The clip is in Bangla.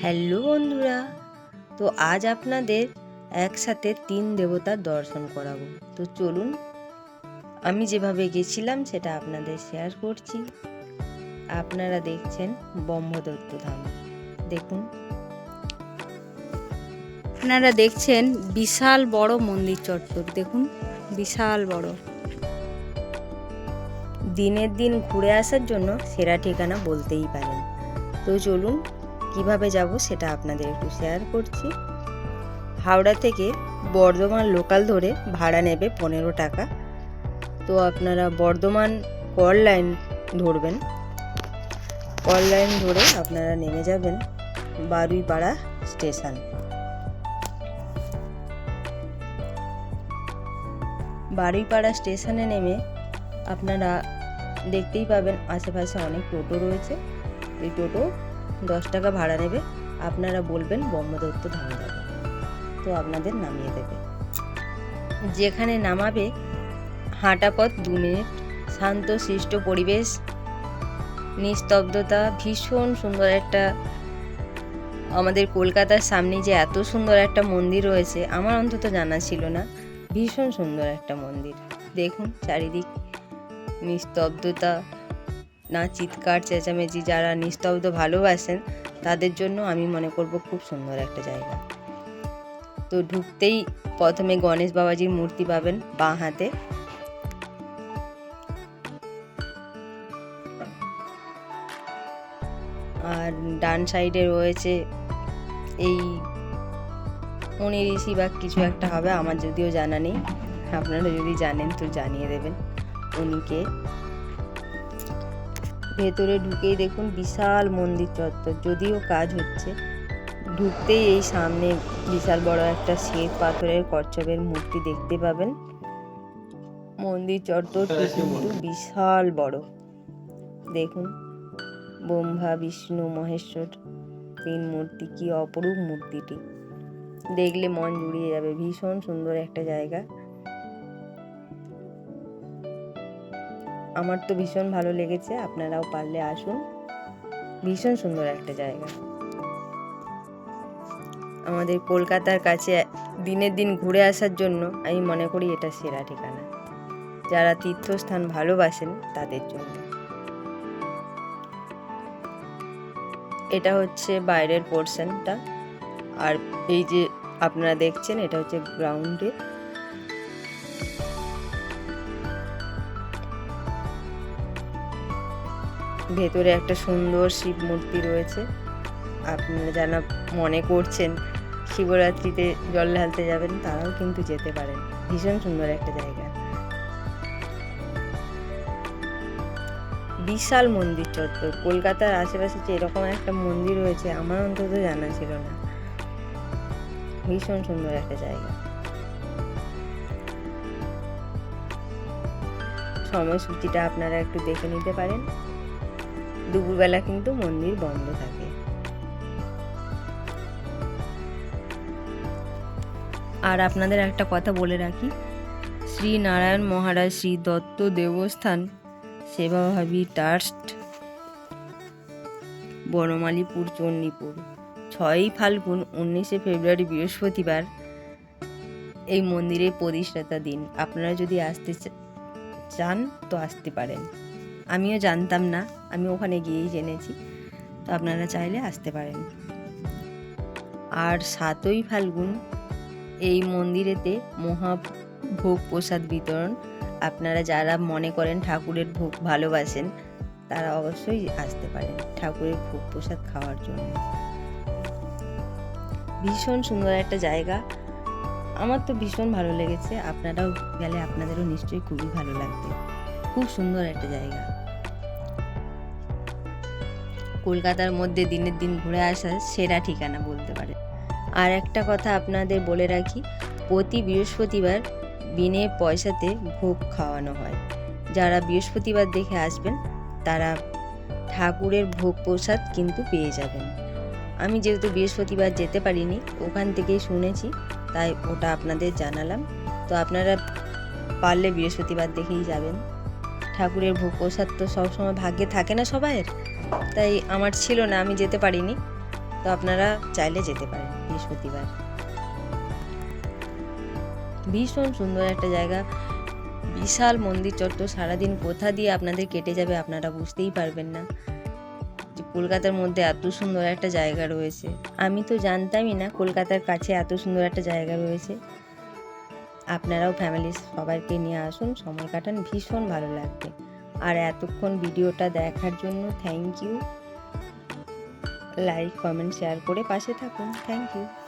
হ্যালো বন্ধুরা, তো আজ আপনাদের একসাথে 3 দেবতার দর্শন করাবো। তো চলুন, আমি যেভাবে গেছিলাম সেটা আপনাদের শেয়ার করছি। আপনারা দেখছেন ব্রহ্মদত্ত ধাম। দেখুন, আপনারা দেখছেন বিশাল বড় মন্দির চত্বর। দেখুন, বিশাল বড়। দিনের দিন ঘুরে আসার জন্য সেরা ঠিকানা বলতেই পারেন। তো চলুন, কিভাবে যাব সেটা আপনাদের একটু শেয়ার করছি। হাওড়া থেকে বর্ধমান লোকাল ধরে ভাড়া নেবে 15 টাকা। তো আপনারা বর্ধমান কল লাইন ধরবেন। কল লাইন ধরে আপনারা নেমে যাবেন বারুইপাড়া স্টেশন। বারুইপাড়া স্টেশনে নেমে আপনারা দেখতেই পাবেন আশেপাশে অনেক টোটো রয়েছে। এই টোটো 10 টাকা ভাড়া নেবে। আপনারা বলবেন ব্রহ্মদত্ত ধাম যাবে, তো আপনাদের নামিয়ে দেবে। যেখানে নামাবে হাঁটা পথ 2 মিনিট, শান্ত শিষ্ট পরিবেশ, নিস্তব্ধতা, ভীষণ সুন্দর একটা। আমাদের কলকাতার সামনে যে এত সুন্দর একটা মন্দির রয়েছে আমার অন্তত জানা ছিল না। ভীষণ সুন্দর একটা মন্দির। দেখুন চারিদিক নিস্তব্ধতা, না চিৎকার চেঁচামেচি। যারা নিস্তব্ধ ভালোবাসেন তাদের জন্য আমি মনে করব খুব সুন্দর একটা জায়গা। তো ঢুকতেই প্রথমে গণেশ বাবাজির মূর্তি পাবেন বাঁ হাতে। আর ডান সাইডে রয়েছে এই মুনি ঋষি বা কিছু একটা হবে, আমার যদিও জানা নেই। আপনারা যদি জানেন তো জানিয়ে দেবেন উনিকে। ভেতরে ঢুকেই দেখুন বিশাল মন্দির চত্বর, যদিও কাজ হচ্ছে। ঢুকতেই এই সামনে বিশাল বড় একটা শ্বেত পাথরের কচ্ছপের মূর্তি দেখতে পাবেন। মন্দির চত্বরটি কিন্তু বিশাল বড়। দেখুন ব্রহ্মা বিষ্ণু মহেশ্বর 3 মূর্তি, কি অপরূপ মূর্তিটি, দেখলে মন জুড়িয়ে যাবে। ভীষণ সুন্দর একটা জায়গা, আমার তো ভীষণ ভালো লেগেছে। আপনারাও পারলে আসুন, ভীষণ সুন্দর একটা জায়গা। আমাদের কলকাতার কাছে দিনের দিন ঘুরে আসার জন্য আমি মনে করি এটা সেরা ঠিকানা, যারা তীর্থস্থান ভালোবাসেন তাদের জন্য। এটা হচ্ছে বাইরের পোর্শনটা, আর এই যে আপনারা দেখছেন এটা হচ্ছে গ্রাউন্ডে। ভেতরে একটা সুন্দর শিব মূর্তি রয়েছে। আপনারা যারা মনে করছেন শিবরাত্রিতে জল ঢালতে যাবেন তারাও কিন্তু যেতে পারেন। ভীষণ সুন্দর একটা জায়গা, বিশাল মন্দির চত্বর। কলকাতার আশেপাশে যে এরকম একটা মন্দির রয়েছে আমার অন্তত জানা ছিল না। ভীষণ সুন্দর একটা জায়গা। সময়সূচিটা আপনারা একটু দেখে নিতে পারেন। দুপুরবেলা কিন্তু মন্দির বন্ধ থাকে। আর আপনাদের একটা কথা বলে রাখি, শ্রী নারায়ণ মহারাজ শ্রী দত্ত দেবস্থান সেবাভাবী ট্রাস্ট, বনমালীপুর, চণ্ডীপুর, 6ই ফাল্গুন 19শে ফেব্রুয়ারি বৃহস্পতিবার এই মন্দিরের প্রতিষ্ঠাতা দিন। আপনারা যদি আসতে চান তো আসতে পারেন। আমিও জানতাম না, আমি ওখানে গিয়েই জেনেছি। তো আপনারা চাইলে আসতে পারেন। আর 7ই ফাল্গুন এই মন্দিরেতে মহাভোগ প্রসাদ বিতরণ। আপনারা যারা মনে করেন ঠাকুরের ভোগ ভালোবাসেন তারা অবশ্যই আসতে পারেন ঠাকুরের ভোগ প্রসাদ খাওয়ার জন্য। ভীষণ সুন্দর একটা জায়গা, আমার তো ভীষণ ভালো লেগেছে। আপনারাও গেলে আপনাদেরও নিশ্চয়ই খুবই ভালো লাগবে। খুব সুন্দর একটা জায়গা, কলকাতার মধ্যে দিনের দিন ঘুরে আসার সেরা ঠিকানা বলতে পারে। আর একটা কথা আপনাদের বলে রাখি, প্রতি বৃহস্পতিবার বিনে পয়সাতে ভোগ খাওয়ানো হয়। যারা বৃহস্পতিবার দেখে আসবেন তারা ঠাকুরের ভোগ প্রসাদ কিন্তু পেয়ে যাবেন। আমি যেহেতু বৃহস্পতিবার যেতে পারিনি, ওখান থেকেই শুনেছি, তাই ওটা আপনাদের জানালাম। তো আপনারা পারলে বৃহস্পতিবার দেখেই যাবেন। ঠাকুরের ভোগ প্রসাদ তো সবসময় ভাগ্যে থাকে না সবাইয়ের, তাই আমার ছিল না, আমি যেতে পারিনি। তো আপনারা চাইলে যেতে পারেন বৃহস্পতিবার। ভীষণ সুন্দর একটা জায়গা, বিশাল মন্দির চত্বর, সারাদিন কোথা দিয়ে আপনাদের কেটে যাবে আপনারা বুঝতেই পারবেন না যে কলকাতার মধ্যে এত সুন্দর একটা জায়গা রয়েছে। আমি তো জানতামই না কলকাতার কাছে এত সুন্দর একটা জায়গা রয়েছে। আপনারাও ফ্যামিলির সবাইকে নিয়ে আসুন, সময় কাটান, ভীষণ ভালো লাগবে। আর এতক্ষণ ভিডিওটা দেখার জন্য thank you. Like, comment, share করে পাশে থাকুন। Thank you.